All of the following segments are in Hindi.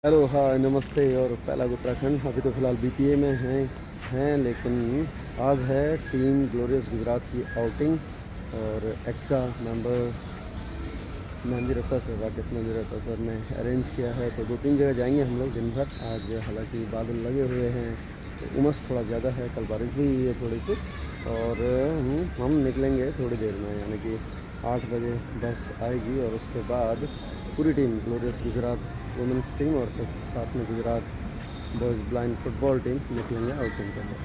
हेलो हाय नमस्ते। और पहला उत्तराखंड अभी तो फ़िलहाल बीपीए में हैं लेकिन आज है टीम ग्लोरियस गुजरात की आउटिंग और extra member Mandiratta sir Rakesh Mandiratta sir ने अरेंज किया है। तो 2-3 जगह जाएंगे हम लोग दिन भर। आज हालांकि बादल लगे हुए हैं तो उमस थोड़ा ज़्यादा है, कल बारिश भी हुई है थोड़ी सी। और हम निकलेंगे थोड़ी देर में, यानी कि 8 बजे बस आएगी और उसके बाद पूरी team glorious Gujarat women's team और साथ में Gujarat boys blind football team निकलेंगे आउटिंग के लिए।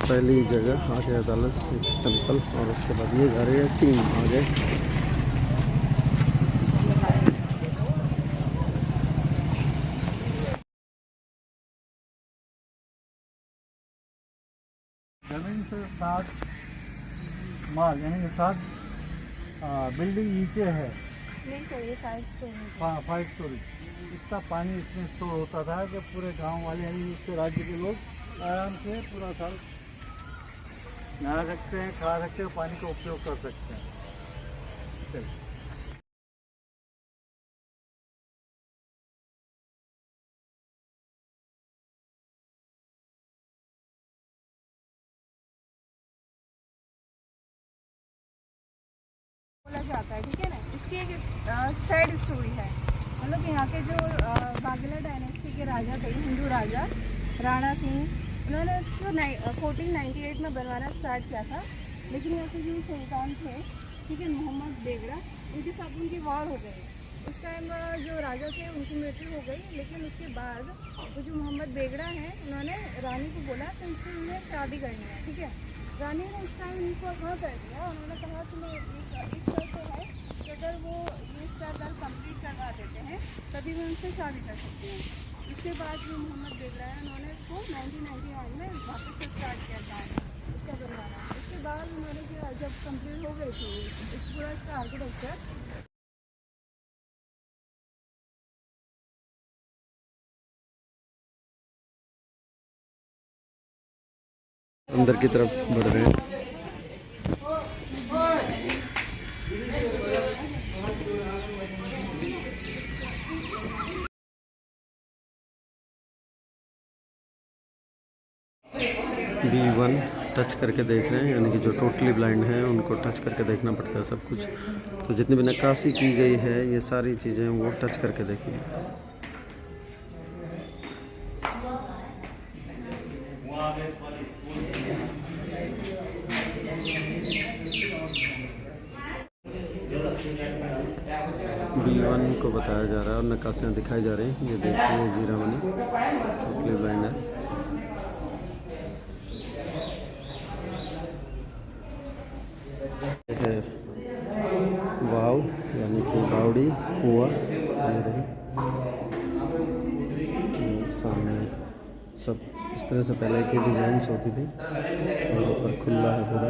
पहली जगह आगे अदालत टेम्पल और उसके बाद ये जा रही है टीम आगे। जमीन से 7 माल यानी कि 7 बिल्डिंग नीचे है। नहीं सर, ये 5 स्टोरी। 5 स्टोरी। इतना पानी इसमें स्टोर होता था कि पूरे गांव वाले यानी इसके राज्य के लोग आराम से पूरा साल नहा सकते हैं, खा सकते हैं, पानी का उपयोग कर सकते हैं। चलिए। बोला जाता है, ठीक है ना। इसकी एक सैड स्टोरी है। मतलब यहाँ के जो बाघेला डायनेस्टी के राजा थे, हिंदू राजा राणा सिंह, उन्होंने इसको 1498 में बनवाना स्टार्ट किया था। लेकिन यहाँ के जो सुल्तान थे, ठीक है, मोहम्मद बेगड़ा, उनके साथ उनकी वॉर हो गई। उस टाइम जो राजा थे उनकी मृत्यु हो गई। लेकिन उसके बाद वो जो मोहम्मद बेगड़ा हैं, उन्होंने रानी को बोला तो इससे उन्हें शादी करनी है, ठीक है। रानी ने उस टाइम इनको हाँ कर दिया। उन्होंने कहा कि मैं इस तरह से है कि अगर वो ये अगर कंप्लीट करवा देते हैं तभी मैं उनसे शादी कर सकती हूँ। उसके बाद जो मोहम्मद बेगड़ा है, उन्होंने इसको 1991 में वापस से स्टार्ट किया था इसका बनवाना। उसके बाद उन्होंने जब कंप्लीट हो गई थी इस पूरा इसका आर्किटेक्चर, अंदर की तरफ बढ़ रहे हैं। B1 टच करके देख रहे हैं, यानी कि जो टोटली ब्लाइंड हैं उनको टच करके देखना पड़ता है सब कुछ। तो जितनी भी नक्काशी की गई है ये सारी चीज़ें वो टच करके देखेंगे। B1 को बताया जा रहा है और नक्काशियाँ दिखाई जा रही हैं। ये देखिए जीरा बनी टोटली ब्लाइंड है। है वाव यानी कि बावड़ी कुआ रही सामने सब इस तरह से पहले की डिज़ाइंस होती थी और ऊपर खुला है पूरा।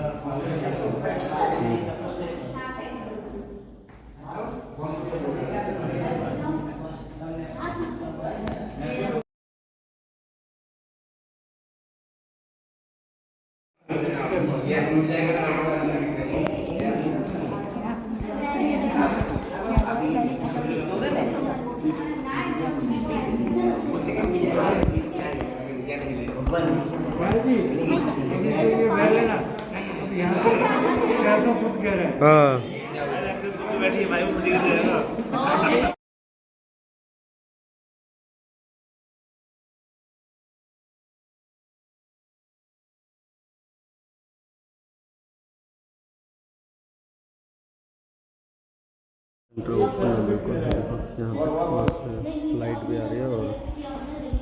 बिल्कुल है। यहाँ पर बस लाइट भी आ रही है और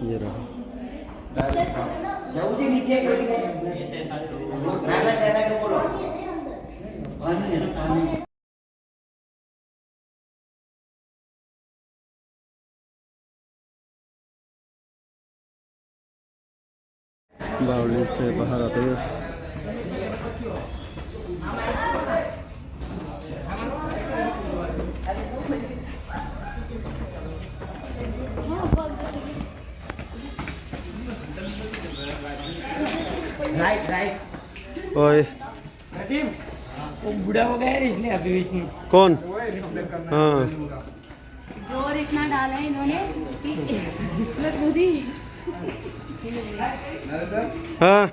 ये रहा। बावली से बाहर आते हुए ओए वो बूढ़ा हो गया है इसलिए अभी बीच में कौन? हाँ जोर इतना डाला है इन्होंने कि मैं खुद ही हाँ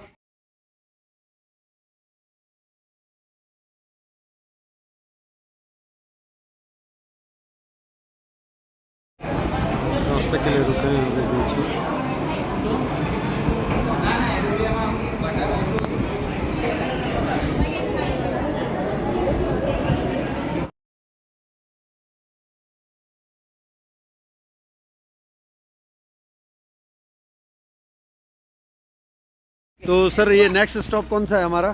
नाश्ते के लिए रुके हैं अभी बीच में। तो सर ये नेक्स्ट स्टॉप कौन सा है हमारा?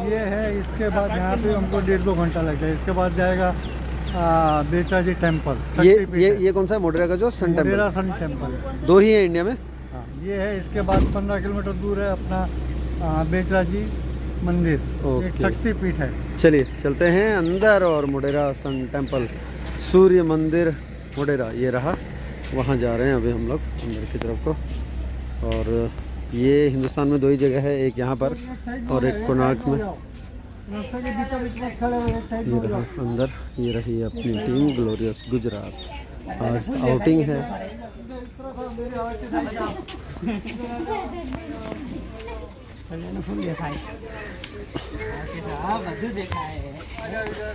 ये है, इसके बाद यहाँ पे हमको 1.5-2 घंटा लग जाए। इसके बाद जाएगा बेचाजी टेम्पल। ये कौन सा है? मोढेरा का जो sun temple? Modhera sun temple 2 ही है इंडिया में। हाँ, ये है। इसके बाद 15 किलोमीटर दूर है अपना बेचराजी मंदिर, एक शक्तिपीठ है। चलिए चलते हैं अंदर और मोढेरा सन टेम्पल सूर्य मंदिर मोढेरा ये रहा, वहाँ जा रहे हैं अभी हम लोग अंदर की तरफ को। और ये हिंदुस्तान में 2 ही जगह है, एक यहाँ पर और एक कोणार्क में। ये रहा अंदर, ये रही अपनी टीम ग्लोरियस गुजरात। आज आउटिंग है। फुल देखा है देखा है।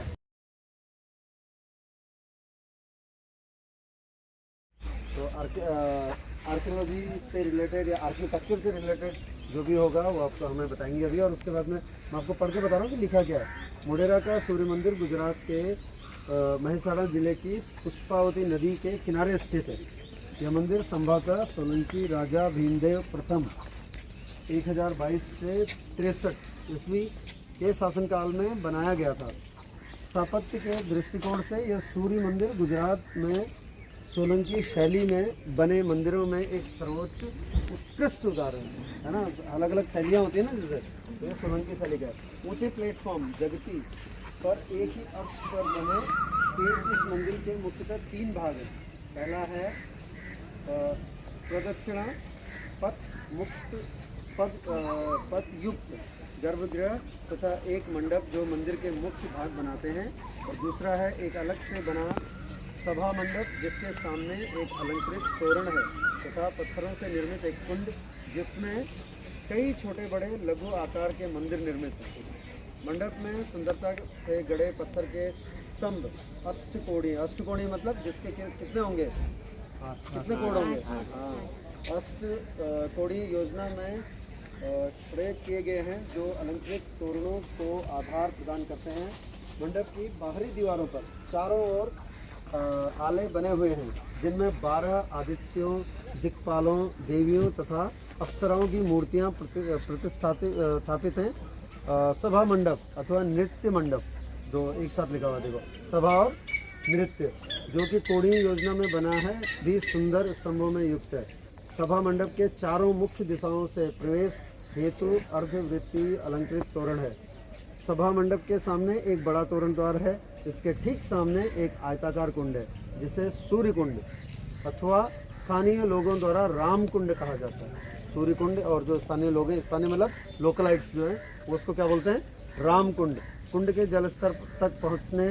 तो आर्कियोलॉजी से रिलेटेड या आर्किटेक्चर से रिलेटेड जो भी होगा वो आपको हमें बताएंगे अभी। और उसके बाद में मैं आपको पढ़ के बता रहा हूँ कि लिखा क्या है। मोढेरा का सूर्य मंदिर गुजरात के महिसाड़ा जिले की पुष्पावती नदी के किनारे स्थित है। यह मंदिर संभवतः सोलंकी राजा भीमदेव प्रथम 1022 से 63 ईस्वी के शासनकाल में बनाया गया था। स्थापत्य के दृष्टिकोण से यह सूर्य मंदिर गुजरात में सोलंकी शैली में बने मंदिरों में एक सर्वोच्च उत्कृष्ट उदाहरण है ना। अलग अलग शैलियाँ होती है ना, जैसे तो ये सोलंकी शैली का है। ऊंचे प्लेटफॉर्म जगती पर एक ही अक्ष पर बने इस मंदिर के मुख्यतः 3 भाग हैं। पहला है प्रदक्षिणा पथ मुक्त पथ युक्त गर्भगृह तथा एक मंडप जो मंदिर के मुख्य भाग बनाते हैं। और दूसरा है एक अलग से बना सभा मंडप जिसके सामने एक अलंकृत तोरण है तथा पत्थरों से निर्मित एक कुंड जिसमें कई छोटे बड़े लघु आकार के मंदिर निर्मित हैं। मंडप में सुंदरता से गढ़े पत्थर के स्तंभ अष्टकोणी मतलब जिसके कितने होंगे, कितने कोण होंगे? हाँ, अष्टकोणी योजना में प्रयोग किए गए हैं जो अलंकृत तोरणों को आधार प्रदान करते हैं। मंडप की बाहरी दीवारों पर चारों ओर आले बने हुए हैं जिनमें 12 आदित्यों, दिक्पालों, देवियों तथा अप्सराओं की मूर्तियां प्रतिष्ठापित हैं। सभा मंडप अथवा नृत्य मंडप, दो एक साथ लिखा हुआ देखो, सभा और नृत्य, जो कि कोणी योजना में बना है, भी सुंदर स्तंभों में युक्त है। सभा मंडप के चारों मुख्य दिशाओं से प्रवेश हेतु अर्धवृत्तीय अलंकृत तोरण है। सभा मंडप के सामने एक बड़ा तोरण द्वार है। इसके ठीक सामने एक आयताकार कुंड है जिसे सूर्य कुंड अथवा स्थानीय लोगों द्वारा राम कुंड कहा जाता है। सूर्य कुंड, और जो स्थानीय लोग हैं, स्थानीय मतलब लोकलाइट्स जो हैं, वो उसको क्या बोलते हैं? राम कुंड। कुंड के जल स्तर तक पहुंचने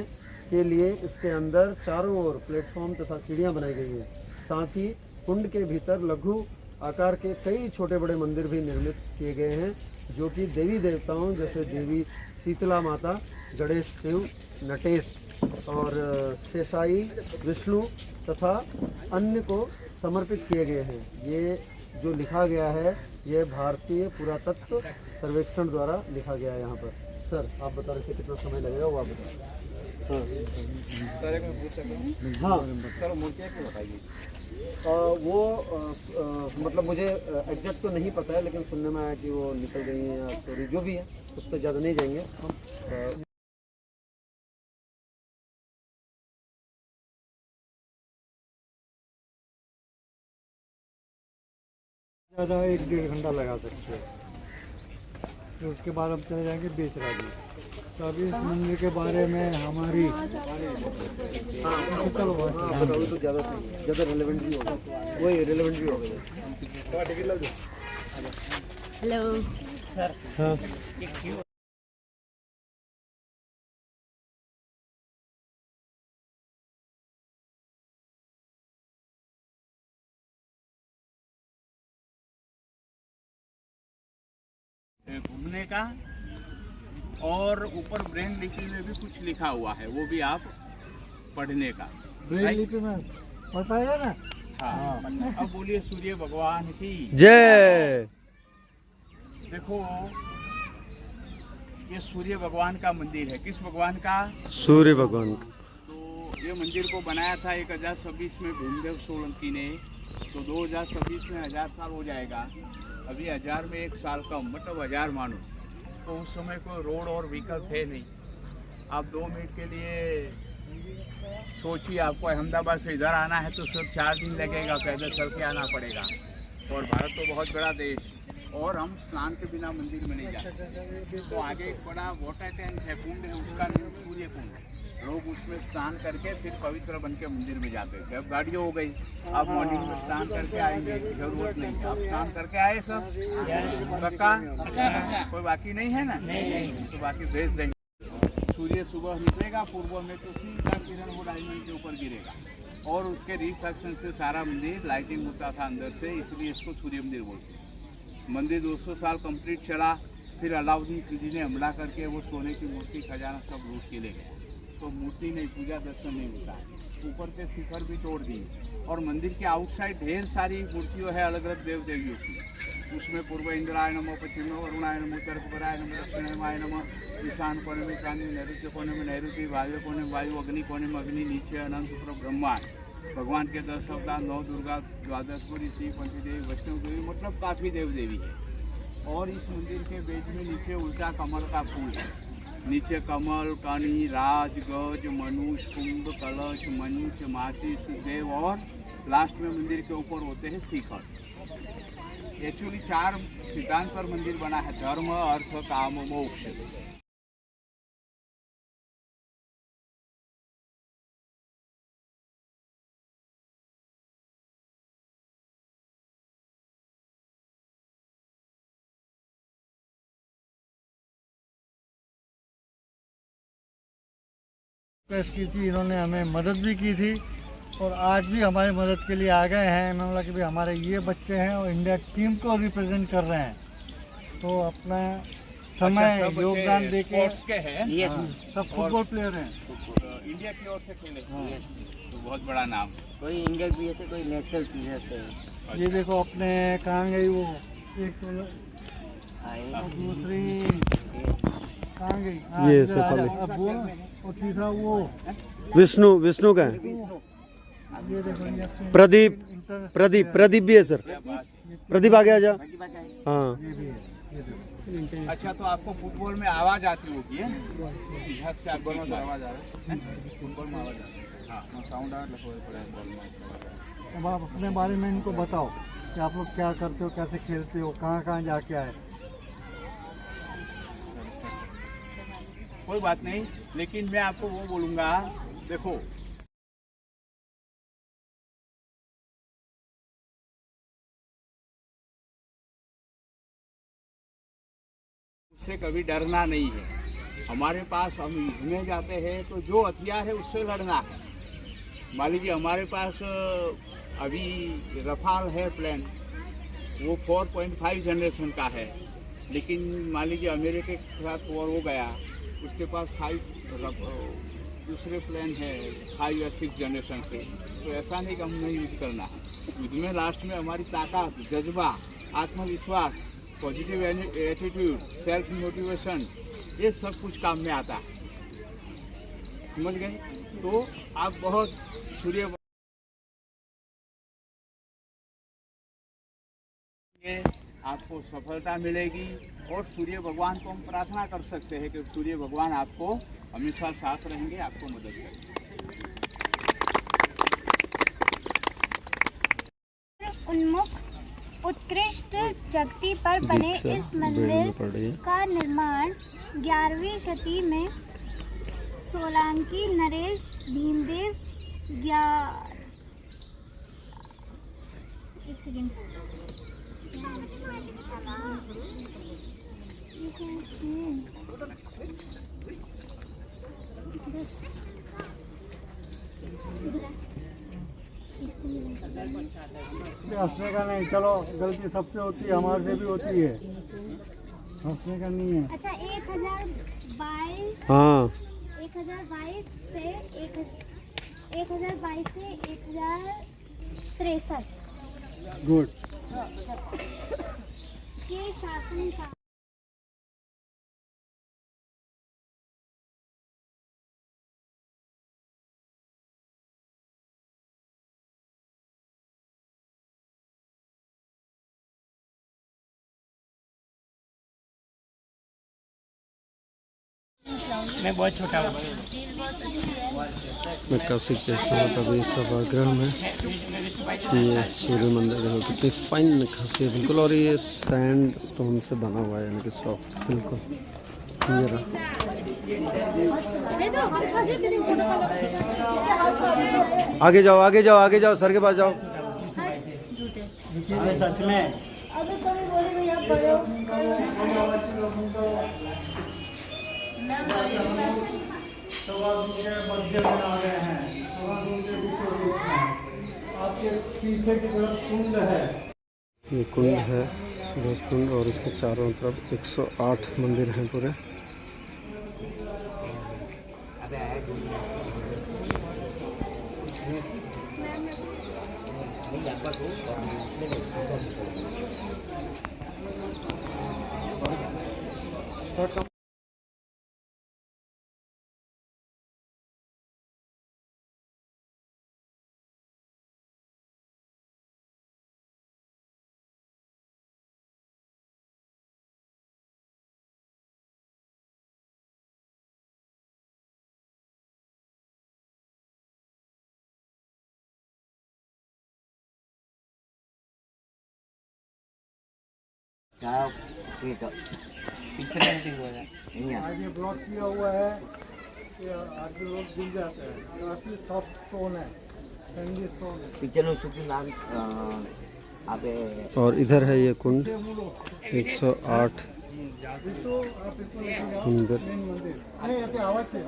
के लिए इसके अंदर चारों ओर प्लेटफॉर्म तथा सीढ़ियां बनाई गई हैं। साथ ही कुंड के भीतर लघु आकार के कई छोटे बड़े मंदिर भी निर्मित किए गए हैं जो कि देवी देवताओं जैसे देवी शीतला माता, गणेश शिव, नटेश और शेषाई विष्णु तथा अन्य को समर्पित किए गए हैं। ये जो लिखा गया है ये भारतीय पुरातत्व सर्वेक्षण द्वारा लिखा गया है यहाँ पर। सर आप बता रहे थे कितना समय लगेगा, वो आप बताइए। हाँ सर एक मैं पूछ सकता हूँ? हाँ सर मूर्तियाँ क्यों बताइए? मतलब मुझे एग्जैक्ट तो नहीं पता है, लेकिन सुनने में आया कि वो निकल गई हैं या स्टोरी जो भी है उस पर ज़्यादा नहीं जाएंगे हम। ज़्यादा 1-1.5 घंटा लगा सकते हैं। फिर उसके बाद हम चले जाएंगे बेचराजी। तो अभी इस मंदिर के बारे में हमारी चलो बताओ तो ज़्यादा सही है, ज़्यादा रिलेवेंट भी होगा, वही रिलेवेंट भी होगा। हेलो सर हाँ एक क्यों घूमने का, और ऊपर ब्रेन लिपि में भी कुछ लिखा हुआ है, वो भी आप पढ़ने का। ब्रेल लिपि में बताएगा ना। हाँ, अब बोलिए सूर्य भगवान की जय। देखो, ये सूर्य भगवान का मंदिर है। किस भगवान का? सूर्य भगवान का। तो ये मंदिर को बनाया था 1026 में भीमदेव सोलंकी ने। तो 2026 में 1000 साल हो जाएगा। अभी 1000 में 1 साल कम, मतलब 1000 मानो। तो उस समय कोई रोड और व्हीकल थे नहीं। आप 2 मिनट के लिए सोचिए, आपको अहमदाबाद से इधर आना है तो सिर्फ 4 दिन लगेगा, पैदल चल के आना पड़ेगा। और भारत तो बहुत बड़ा देश, और हम स्नान के बिना मंदिर में नहीं जा सकते। तो आगे एक बड़ा वाटर टैंक है, कुंड है, उसका नाम सूर्य कुंड है। लोग उसमें स्नान करके फिर पवित्र बन के मंदिर में जाते हैं। अब गाड़ियों हो गई, आप मॉर्निंग में स्नान करके आएंगे, जरूरत नहीं। आप स्नान करके आए सब पक्का? कोई बाकी नहीं है ना? तो बाकी भेज देंगे। सूर्य सुबह निकलेगा पूर्व में तो सीधा किरण वो डायमंड के ऊपर गिरेगा, और उसके रिफ्लेक्शन से सारा मंदिर लाइटिंग होता था अंदर से, इसलिए इसको सूर्य मंदिर बोलते हैं। मंदिर 200 साल कंप्लीट चला। फिर अलाउद्दीन खिलजी ने हमला करके वो सोने की मूर्ति खजाना सब लूट के ले गया। तो मूर्ति नहीं, पूजा दर्शन नहीं होता है। ऊपर के शिखर भी तोड़ दी, और मंदिर के आउटसाइड ढेर सारी मूर्तियों है अलग अलग देव देवियों की। उसमें पूर्व इंद्राय नमः, पश्चिम वरुणाय नमः, उत्तर कुबेराय नमः, दक्षिणाय नमः, ईशान कोने में ईशानी, नैऋत्य कोने में नैऋत्य, वायु कोने में वायु, अग्नि कोने में अग्नि, नीचे अनंत ब्रह्मांड। भगवान के 10 अवतार, 9 दुर्गा, 12 ऋषि, पंचदेवी, वैष्णव देवी, मतलब काफ़ी देव देवी है। और इस मंदिर के बीच में नीचे उल्टा कमल का फूल है। नीचे कमल, कनी, राज, गज, मनुष्य, कुंभ, कलश, मंच, माचिस, देव, और लास्ट में मंदिर के ऊपर होते हैं शिखर। एक्चुअली 4 सिद्धांत पर मंदिर बना है: धर्म, अर्थ, काम, मोक्ष। रिक्वेस्ट की थी, इन्होंने हमें मदद भी की थी, और आज भी हमारी मदद के लिए आ गए हैं। इन्होंने बोला कि भाई हमारे ये बच्चे हैं और इंडिया टीम को रिप्रेजेंट कर रहे हैं, तो अपना समय योगदान दे के सब फुटबॉल प्लेयर हैं, इंडिया की ओर से खेले। तो बहुत बड़ा नाम। कोई इंडियन भी है, कोई नेशनल प्लेयर है। ये देखो अपने कहाँ गई वो, एक तो आए दूसरी कहाँ गई? ये इधर आ जा, सफल है। अब वो, और तीसरा वो, विष्णु का है। ये देखो ये अपने प्रदीप इंटरनेशनल प्रदीप भी है सर। प्रदीप आगे आ जा। हाँ ये भी है, ये देखो। अच्छा, तो आपको फुटबॉल में आवाज आती होगी है? झक से आपको आवाज आ रहा है? फुटबॉल में आवाज आ रही है। हाँ, साउंड आ रहा है। अब आप अपने बारे में इनको बताओ कि आप लोग क्या करते हो, कैसे खेलते हो, कहाँ कहाँ जाके आए। कोई बात नहीं, लेकिन मैं आपको वो बोलूँगा, देखो उससे कभी डरना नहीं है। हमारे पास, हम युद्ध में जाते हैं तो जो हथियार है उससे लड़ना है। मान लीजिए हमारे पास अभी रफाल है प्लेन, वो 4.5 जनरेशन का है, लेकिन मान लीजिए अमेरिका के साथ वॉर हो गया, उसके पास 5 दूसरे प्लेन है 5 या 6 जनरेशन से। तो ऐसा नहीं कि हम नहीं युद्ध करना है। युद्ध में लास्ट में हमारी ताकत, जज्बा, आत्मविश्वास, पॉजिटिव एटीट्यूड, सेल्फ मोटिवेशन, ये सब कुछ काम में आता है। समझ गए? तो आप बहुत सूर्य आपको सफलता मिलेगी, और सूर्य भगवान को हम प्रार्थना कर सकते हैं कि सूर्य भगवान आपको हमेशा साथ रहेंगे, आपको मदद करेंगे। उन्मुख उत्कृष्ट जगती पर बने इस मंदिर का निर्माण 11वीं शती में सोलंकी नरेश भीमदेव हंसने का नहीं, चलो गलती सबसे होती है, हमारे से भी होती है, हंसने का नहीं है। अच्छा 1022 हाँ 1022 से 1063 गुड। के शासन का मैं बहुत छोटा हूँ। नक्काशी के साथ अभी सभागृह में ये सूर्य मंदिर देखो कितनी फाइन नक्काशी है बिल्कुल, और ये सैंड स्टोन से बना हुआ है, यानी कि सॉफ्ट बिल्कुल। ये रहा। आगे जाओ आगे जाओ आगे जाओ, सर के पास जाओ। सच में अभी कभी बोले भैया पढ़ो मध्य में आ गए हैं, आपके पीछे की तरफ कुंड है। ये कुंड है सूरज कुंड, और इसके चारों तरफ 108 मंदिर हैं पूरे। आज ये ब्लॉक किया हुआ है कि आगे लोग गिर जाते हैं, काफी सॉफ्ट स्टोन है, सैंडी स्टोन है। और इधर है ये कुंड 108 मंदिर। मेन मंदिर अरे यहाँ आवाज है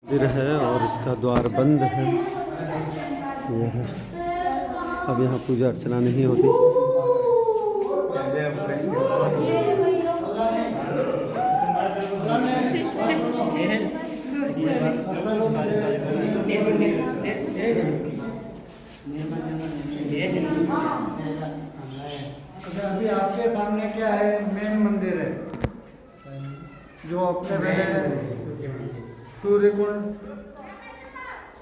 मंदिर है और इसका द्वार बंद है। ये है, अब यहाँ पूजा अर्चना नहीं होती। अभी आपके सामने क्या है, मेन मंदिर है जो अपने पहले सूर्यकुंड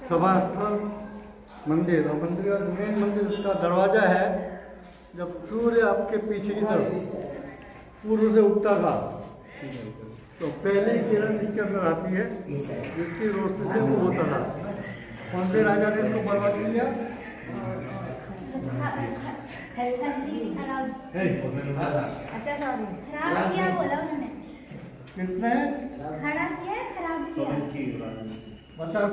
सभास्थल मंदिर, और मंदिर का मेन मंदिर उसका दरवाजा है। जब सूर्य आपके पीछे की तरफ पूर्व से उगता था तो पहले किरण इसके अंदर आती है, जिसकी रोशनी से वो होता था। कौन से राजा ने इसको बर्बाद किया? अच्छा सॉरी खराब किया बोला उन्होंने, किसने खड़ा किया खराब किया। बताओ।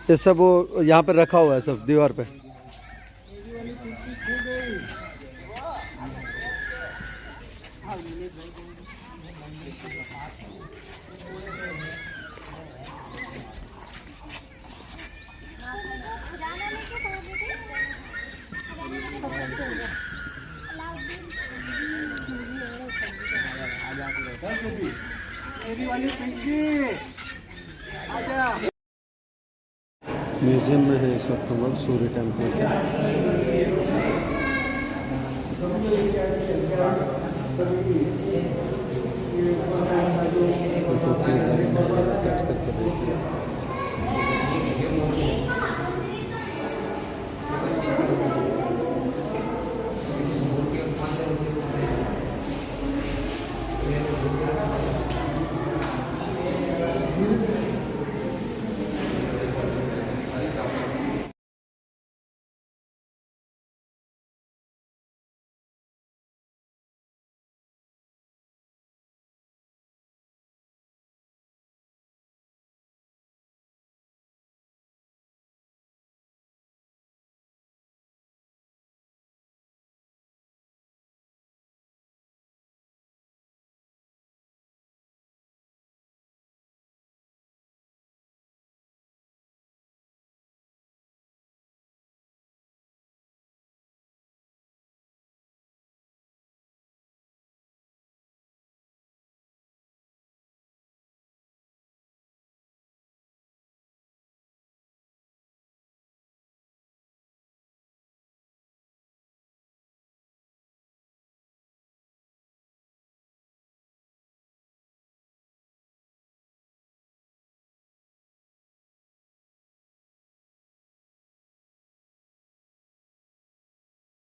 ये सब वो यहाँ पे रखा हुआ है सब दीवार पे। म्यूजियम में है इस वक्त हम लोग सूर्य टेम्पल के। टच करके देखिए।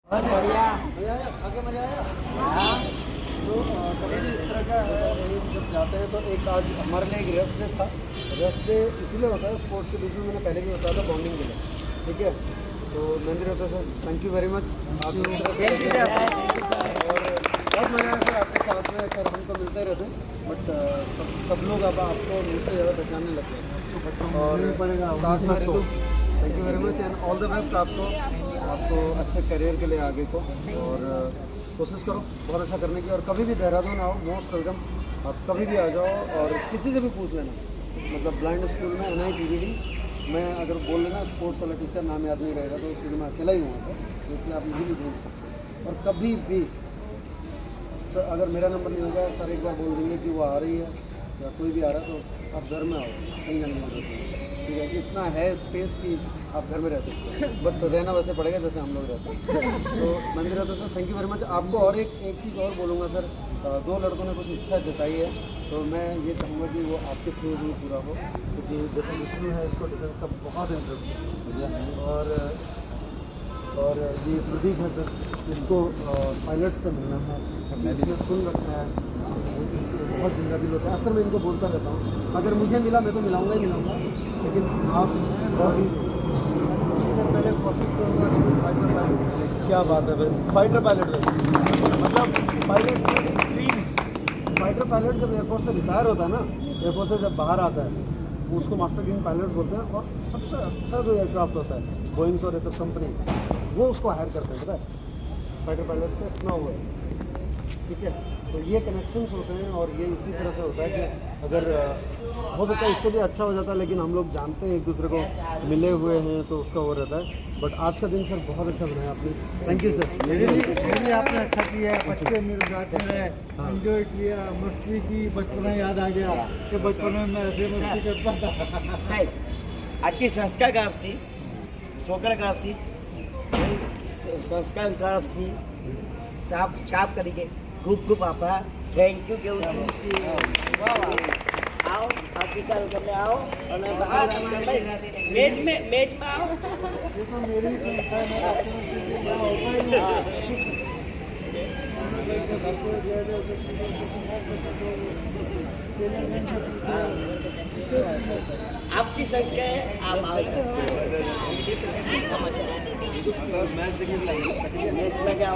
आगे मजा आया। तो कभी भी इस तरह का जब जाते हैं तो एक आज हमारे लिए एक रेस्ट डे था। रेस्ट डे इसीलिए होता है स्पोर्ट्स के बीच में, मैंने पहले भी बताया था, बॉन्डिंग के लिए। ठीक है, तो मंदिर होता है sir, thank you very much. आप और बहुत मज़ा आया सर आपके साथ में। सर हम तो मिलते रहते हैं, बट सब लोग अब आपको मुझसे ज़्यादा पहचानने लग गए और साथ में तो thank you very much and all the best आपको अच्छे करियर के लिए आगे को। और कोशिश करो बहुत अच्छा करने की। और कभी भी देहरादून आओ, मोस्ट वेलकम। आप कभी भी आ जाओ और किसी से भी पूछ लेना। मतलब ब्लाइंड स्कूल में NITVD मैं अगर बोल लेना स्पोर्ट्स वाला टीचर नाम याद नहीं रहेगा तो उसके लिए मैं अकेला ही हुआ था, तो इसलिए आप इजीली ढूंढ सकते हैं। और कभी भी सर अगर मेरा नंबर नहीं होगा, सर एक बार बोल देंगे कि वो आ रही है या कोई भी आ रहा है, तो आप घर में आओ, कहीं जाने की जरूरत नहीं। ठीक है, इतना है स्पेस कि आप घर में रह सकते हैं, बट रहना वैसे पड़ेगा जैसे हम लोग रहते हैं। तो मंदिर रहता sir, thank you very much. आपको और एक चीज़ और बोलूँगा सर, 2 लड़कों ने कुछ इच्छा जताई है, तो मैं ये चाहूँगा कि वो आपके थ्रू भी पूरा हो, क्योंकि जैसे विष्णु है, इसको डिफेंस का बहुत इंटरेस्ट है। और ये प्रदीप है सर, इसको पायलट से मिलना है, इसमें सुन रखना है, बहुत जिंदा दिल होता है। अक्सर मैं इनको बोलता रहता हूँ, अगर मुझे मिला मैं तो मिलाऊंगा ही मिलाऊंगा, लेकिन आप पहले कोशिश करूँगा कि फाइटर पायलट। क्या बात है भाई, फाइटर पायलट मतलब पायलट ड्रीम। फाइटर पायलट जब एयरफोर्स से रिटायर होता है ना, एयरफोर्स से जब बाहर आता है, उसको मास्टर ड्रीम पायलट बोलते हैं। और सबसे अच्छा जो एयरक्राफ्ट होता है, बोइंग्स और ये सब कंपनी, वो उसको हायर करते हैं, पता है फाइटर पायलट से इतना हुआ है। ठीक है, तो ये कनेक्शंस होते हैं और ये इसी तरह से होता है कि अगर हो सकता है इससे भी अच्छा हो जाता है, लेकिन हम लोग जानते हैं एक दूसरे को, मिले हुए हैं तो उसका वो रहता है। बट आज का दिन सर बहुत अच्छा बनाया आपने, थैंक यू सर। मेरे लिए आपने अच्छा किया है, बच्चे मेरे साथ में एंजॉय किया, मस्ती की, बचपना याद आ गया कि बचपन में मैं ऐसे मस्ती करता था। साहेब आजची संस्कार कापसी छोकरा कापसी संस्कार कापसी साफ काप करेंगे खूब खूब आपका थैंक यू केवल आओ आपकी साल करने आओ और मैच में आओ। ये तो मेरी संस्था है, मैं होता ही आपकी संस्था है, आप आओ समझ मैच में क्या